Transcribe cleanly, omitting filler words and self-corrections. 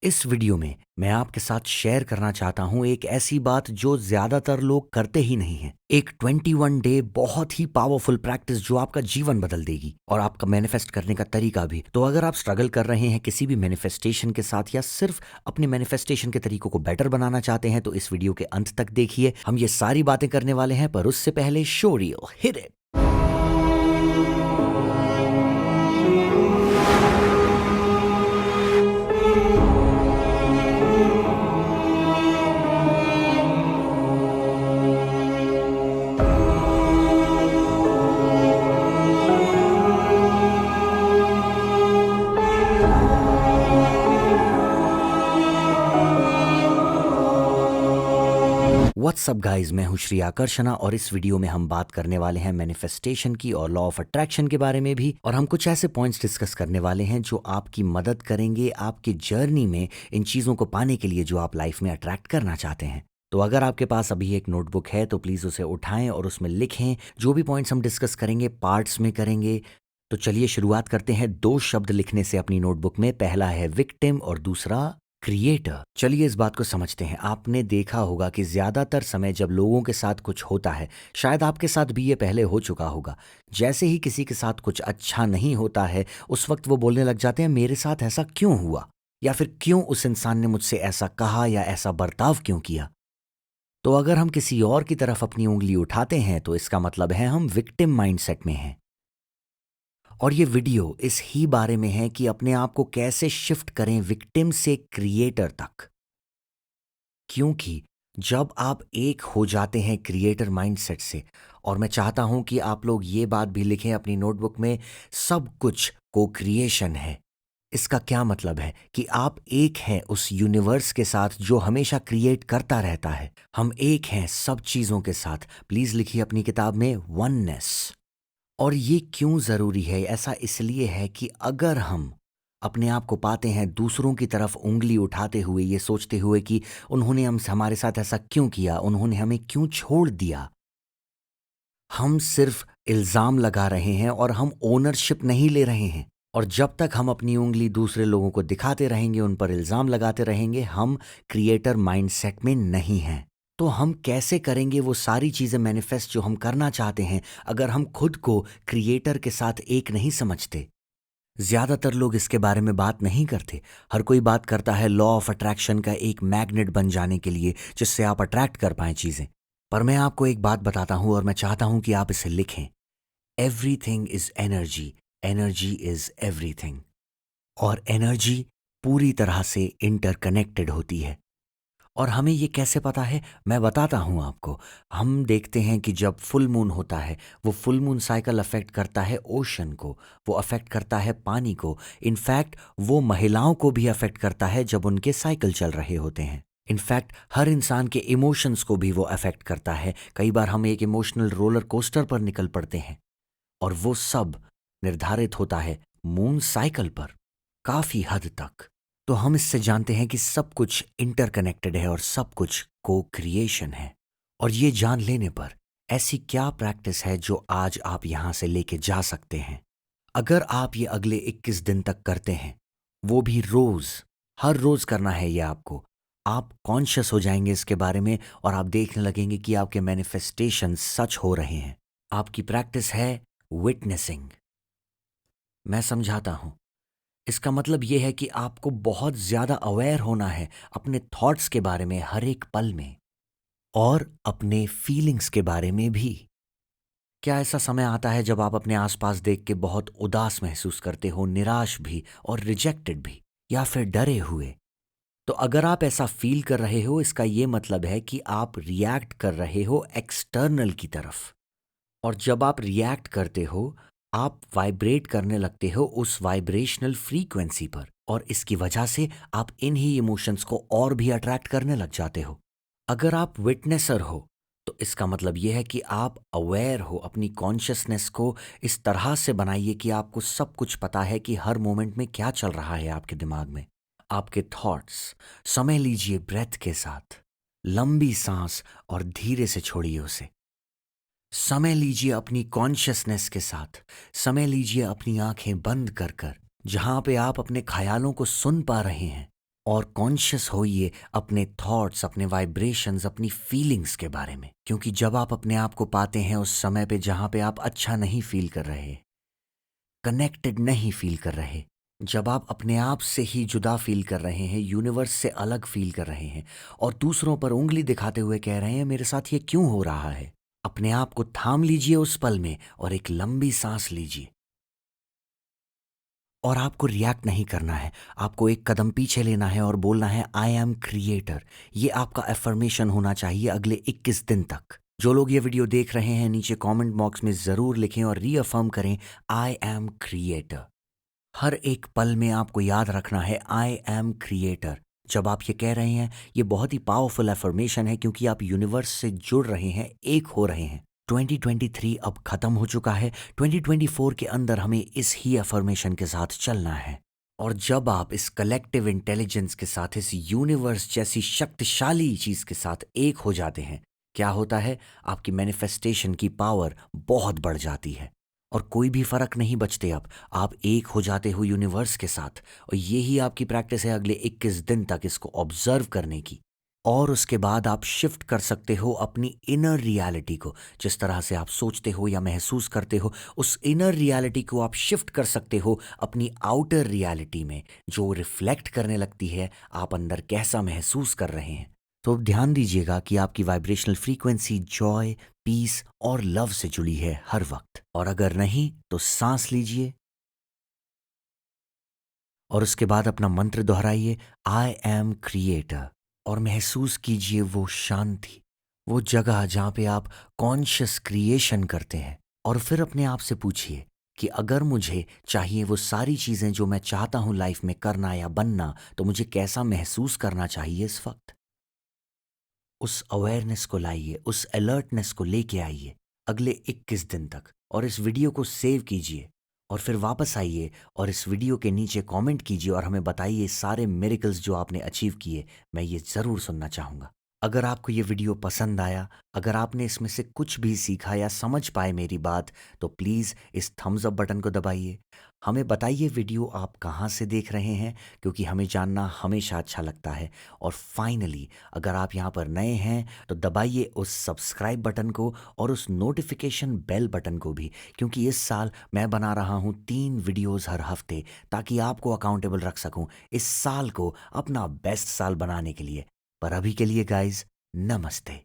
इस वीडियो में मैं आपके साथ शेयर करना चाहता हूं एक ऐसी बात जो ज्यादातर लोग करते ही नहीं हैं। एक 21 डे बहुत ही पावरफुल प्रैक्टिस जो आपका जीवन बदल देगी और आपका मैनिफेस्ट करने का तरीका भी। तो अगर आप स्ट्रगल कर रहे हैं किसी भी मैनिफेस्टेशन के साथ या सिर्फ अपने मैनिफेस्टेशन के तरीकों को बेटर बनाना चाहते हैं तो इस वीडियो के अंत तक देखिए। हम ये सारी बातें करने वाले हैं, पर उससे पहले show reel hit it. WhatsApp guys, मैं हूं श्री आकर्षणा और इस वीडियो में हम बात करने वाले हैं मैनिफेस्टेशन की और लॉ ऑफ अट्रैक्शन के बारे में भी। और हम कुछ ऐसे पॉइंट्स डिस्कस करने वाले हैं जो आपकी मदद करेंगे आपकी जर्नी में इन चीज़ों को पाने के लिए जो आप लाइफ में अट्रैक्ट करना चाहते हैं। तो अगर आपके पास अभी एक नोटबुक है तो प्लीज़ उसे उठाएं और उसमें लिखें। जो भी पॉइंट्स हम डिस्कस करेंगे पार्ट्स में करेंगे। तो चलिए शुरुआत करते हैं दो शब्द लिखने से अपनी नोटबुक में। पहला है विक्टिम और दूसरा क्रिएटर। चलिए इस बात को समझते हैं। आपने देखा होगा कि ज्यादातर समय जब लोगों के साथ कुछ होता है, शायद आपके साथ भी ये पहले हो चुका होगा, जैसे ही किसी के साथ कुछ अच्छा नहीं होता है उस वक्त वो बोलने लग जाते हैं मेरे साथ ऐसा क्यों हुआ, या फिर क्यों उस इंसान ने मुझसे ऐसा कहा या ऐसा बर्ताव क्यों किया। तो अगर हम किसी और की तरफ अपनी उंगली उठाते हैं तो इसका मतलब है हम विक्टिम माइंडसेट में हैं। और ये वीडियो इस ही बारे में है कि अपने आप को कैसे शिफ्ट करें विक्टिम से क्रिएटर तक। क्योंकि जब आप एक हो जाते हैं क्रिएटर माइंडसेट से, और मैं चाहता हूं कि आप लोग ये बात भी लिखें अपनी नोटबुक में, सब कुछ को क्रिएशन है। इसका क्या मतलब है कि आप एक हैं उस यूनिवर्स के साथ जो हमेशा क्रिएट करता रहता है। हम एक हैं सब चीजों के साथ। प्लीज लिखिए अपनी किताब में वननेस। और ये क्यों ज़रूरी है? ऐसा इसलिए है कि अगर हम अपने आप को पाते हैं दूसरों की तरफ उंगली उठाते हुए, ये सोचते हुए कि उन्होंने हम हमारे साथ ऐसा क्यों किया, उन्होंने हमें क्यों छोड़ दिया, हम सिर्फ इल्ज़ाम लगा रहे हैं और हम ओनरशिप नहीं ले रहे हैं। और जब तक हम अपनी उंगली दूसरे लोगों को दिखाते रहेंगे, उन पर इल्ज़ाम लगाते रहेंगे, हम क्रिएटर माइंडसेट में नहीं हैं। तो हम कैसे करेंगे वो सारी चीज़ें मैनिफेस्ट जो हम करना चाहते हैं अगर हम खुद को क्रिएटर के साथ एक नहीं समझते? ज़्यादातर लोग इसके बारे में बात नहीं करते। हर कोई बात करता है लॉ ऑफ अट्रैक्शन का एक मैग्नेट बन जाने के लिए जिससे आप अट्रैक्ट कर पाएं चीज़ें। पर मैं आपको एक बात बताता हूं और मैं चाहता हूं कि आप इसे लिखें। Everything is energy, energy is everything. और एनर्जी पूरी तरह से इंटरकनेक्टेड होती है। और हमें ये कैसे पता है? मैं बताता हूँ आपको। हम देखते हैं कि जब फुल मून होता है, वो फुल मून साइकिल अफेक्ट करता है ओशन को, वो अफेक्ट करता है पानी को। इनफैक्ट वो महिलाओं को भी अफेक्ट करता है जब उनके साइकिल चल रहे होते हैं। इनफैक्ट हर इंसान के इमोशंस को भी वो अफेक्ट करता है। कई बार हम एक इमोशनल रोलर कोस्टर पर निकल पड़ते हैं और वो सब निर्धारित होता है मून साइकिल पर काफी हद तक। तो हम इससे जानते हैं कि सब कुछ इंटरकनेक्टेड है और सब कुछ को क्रिएशन है। और ये जान लेने पर ऐसी क्या प्रैक्टिस है जो आज आप यहां से लेके जा सकते हैं? अगर आप ये अगले 21 दिन तक करते हैं, वो भी रोज, हर रोज करना है ये आपको, आप कॉन्शियस हो जाएंगे इसके बारे में और आप देखने लगेंगे कि आपके मैनिफेस्टेशन सच हो रहे हैं। आपकी प्रैक्टिस है विटनेसिंग। मैं समझाता हूं। इसका मतलब यह है कि आपको बहुत ज्यादा अवेयर होना है अपने थॉट्स के बारे में हर एक पल में, और अपने फीलिंग्स के बारे में भी। क्या ऐसा समय आता है जब आप अपने आसपास देख के बहुत उदास महसूस करते हो, निराश भी और रिजेक्टेड भी, या फिर डरे हुए? तो अगर आप ऐसा फील कर रहे हो, इसका यह मतलब है कि आप रिएक्ट कर रहे हो एक्सटर्नल की तरफ। और जब आप रिएक्ट करते हो, आप वाइब्रेट करने लगते हो उस वाइब्रेशनल फ्रीक्वेंसी पर, और इसकी वजह से आप इन ही इमोशंस को और भी अट्रैक्ट करने लग जाते हो। अगर आप विटनेसर हो तो इसका मतलब यह है कि आप अवेयर हो। अपनी कॉन्शियसनेस को इस तरह से बनाइए कि आपको सब कुछ पता है कि हर मोमेंट में क्या चल रहा है आपके दिमाग में, आपके थॉट्स। समय लीजिए ब्रेथ के साथ, लंबी सांस, और धीरे से छोड़िए उसे। समय लीजिए अपनी कॉन्शियसनेस के साथ। समय लीजिए अपनी आंखें बंद कर कर, जहां पे आप अपने ख्यालों को सुन पा रहे हैं। और कॉन्शियस होइए अपने थॉट्स, अपने वाइब्रेशंस, अपनी फीलिंग्स के बारे में। क्योंकि जब आप अपने आप को पाते हैं उस समय पे जहाँ पे आप अच्छा नहीं फील कर रहे, कनेक्टेड नहीं फील कर रहे, जब आप अपने आप से ही जुदा फील कर रहे हैं, यूनिवर्स से अलग फील कर रहे हैं और दूसरों पर उंगली दिखाते हुए कह रहे हैं मेरे साथ ये क्यों हो रहा है, अपने आप को थाम लीजिए उस पल में और एक लंबी सांस लीजिए। और आपको रिएक्ट नहीं करना है, आपको एक कदम पीछे लेना है और बोलना है आई एम क्रिएटर। ये आपका एफर्मेशन होना चाहिए अगले 21 दिन तक। जो लोग ये वीडियो देख रहे हैं नीचे कमेंट बॉक्स में ज़रूर लिखें और रीअफर्म करें आई एम क्रिएटर। हर एक पल में आपको याद रखना है आई एम क्रिएटर। जब आप ये कह रहे हैं ये बहुत ही पावरफुल एफर्मेशन है क्योंकि आप यूनिवर्स से जुड़ रहे हैं, एक हो रहे हैं। 2023 अब खत्म हो चुका है, 2024 के अंदर हमें इस ही अफर्मेशन के साथ चलना है। और जब आप इस कलेक्टिव इंटेलिजेंस के साथ, इस यूनिवर्स जैसी शक्तिशाली चीज के साथ एक हो जाते हैं, क्या होता है, आपकी मैनिफेस्टेशन की पावर बहुत बढ़ जाती है और कोई भी फर्क नहीं बचते। अब आप एक हो जाते हो यूनिवर्स के साथ और यही आपकी प्रैक्टिस है अगले 21 दिन तक इसको ऑब्जर्व करने की। और उसके बाद आप शिफ्ट कर सकते हो अपनी इनर रियलिटी को। जिस तरह से आप सोचते हो या महसूस करते हो, उस इनर रियलिटी को आप शिफ्ट कर सकते हो अपनी आउटर रियलिटी में, जो रिफ्लेक्ट करने लगती है आप अंदर कैसा महसूस कर रहे हैं। तो ध्यान दीजिएगा कि आपकी वाइब्रेशनल फ्रीक्वेंसी जॉय, पीस और लव से जुड़ी है हर वक्त। और अगर नहीं तो सांस लीजिए और उसके बाद अपना मंत्र दोहराइए आई एम क्रिएटर और महसूस कीजिए वो शांति, वो जगह जहाँ पे आप कॉन्शियस क्रिएशन करते हैं। और फिर अपने आप से पूछिए कि अगर मुझे चाहिए वो सारी चीज़ें जो मैं चाहता हूँ लाइफ में करना या बनना, तो मुझे कैसा महसूस करना चाहिए इस वक्त। उस अवेयरनेस को लाइए, उस अलर्टनेस को लेके आइए अगले 21 दिन तक और इस वीडियो को सेव कीजिए और फिर वापस आइए और इस वीडियो के नीचे कमेंट कीजिए और हमें बताइए सारे मिरेकल्स जो आपने अचीव किए। मैं ये ज़रूर सुनना चाहूँगा। अगर आपको ये वीडियो पसंद आया, अगर आपने इसमें से कुछ भी सीखा या समझ पाए मेरी बात, तो प्लीज़ इस थम्स अप बटन को दबाइए। हमें बताइए वीडियो आप कहाँ से देख रहे हैं, क्योंकि हमें जानना हमेशा अच्छा लगता है। और फाइनली अगर आप यहाँ पर नए हैं तो दबाइए उस सब्सक्राइब बटन को और उस नोटिफिकेशन बेल बटन को भी, क्योंकि इस साल मैं बना रहा हूँ 3 वीडियोस हर हफ्ते, ताकि आपको अकाउंटेबल रख सकूँ इस साल को अपना बेस्ट साल बनाने के लिए। पर अभी के लिए गाइज, नमस्ते।